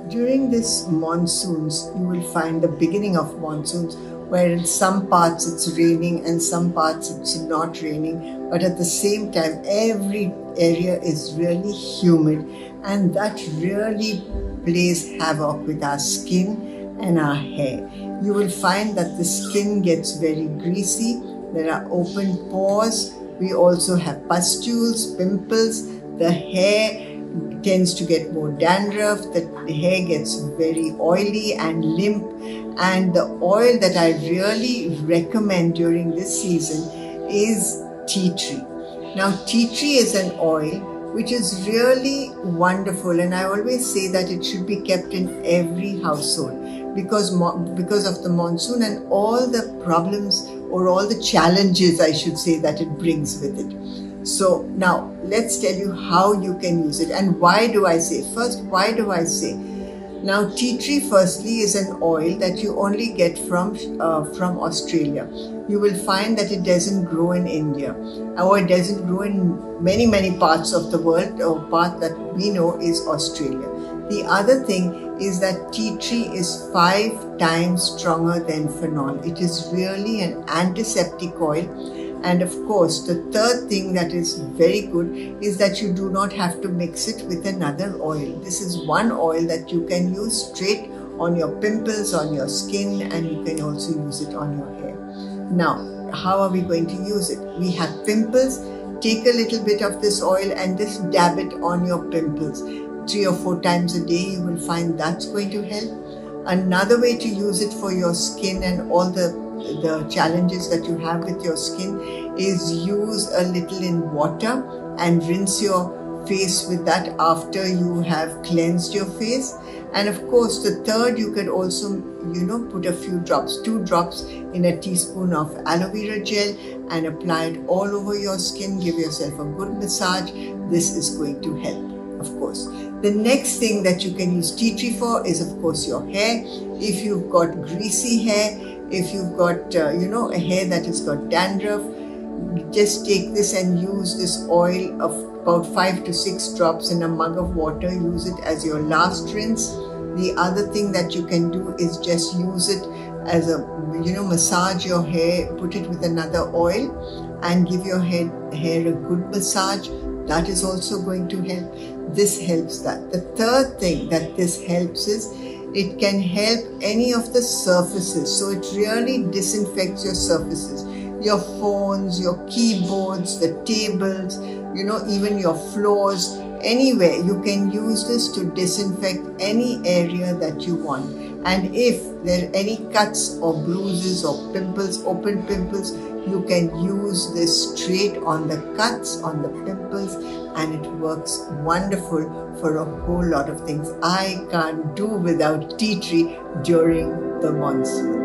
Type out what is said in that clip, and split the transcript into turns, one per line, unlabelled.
During this monsoons, you will find the beginning of monsoons, where in some parts it's raining and some parts it's not raining, but at the same time every area is really humid, and that really plays havoc with our skin and our hair. You will find that the skin gets very greasy, there are open pores, we also have pustules, pimples, the hair tends to get more dandruff, the hair gets very oily and limp, and the oil that I really recommend during this season is tea tree. Now tea tree is an oil which is really wonderful, and I always say that it should be kept in every household because of the monsoon and all the problems or all the challenges, I should say, that it brings with it. So now let's tell you how you can use it. And why do I say? First, why do I say? Now tea tree firstly is an oil that you only get from Australia. You will find that it doesn't grow in India, or it doesn't grow in many parts of the world, or part that we know is Australia. The other thing is that tea tree is 5 times stronger than phenol. It is really an antiseptic oil. And of course, the third thing that is very good is that you do not have to mix it with another oil. This is one oil that you can use straight on your pimples, on your skin, and you can also use it on your hair. Now, how are we going to use it? We have pimples. Take a little bit of this oil and just dab it on your pimples. 3 or 4 times a day, you will find that's going to help. Another way to use it for your skin and all the challenges that you have with your skin is use a little in water and rinse your face with that after you have cleansed your face. And of course, the third, you could also put a few drops, 2 drops in a teaspoon of aloe vera gel and apply it all over your skin. Give yourself a good massage. This is going to help, of course. The next thing that you can use tea tree for is, of course, your hair. If you've got greasy hair, if you've got a hair that has got dandruff, just take this and use this oil of about 5 to 6 drops in a mug of water. Use it as your last rinse. The other thing that you can do is just use it as a massage your hair, put it with another oil and give your hair a good massage. That is also going to help. This helps that. The third thing that this helps is it can help any of the surfaces. So it really disinfects your surfaces, your phones, your keyboards, the tables, even your floors, anywhere. You can use this to disinfect any area that you want. And if there are any cuts or bruises or pimples, open pimples, you can use this straight on the cuts, on the pimples, and it works wonderful for a whole lot of things. I can't do without tea tree during the monsoon.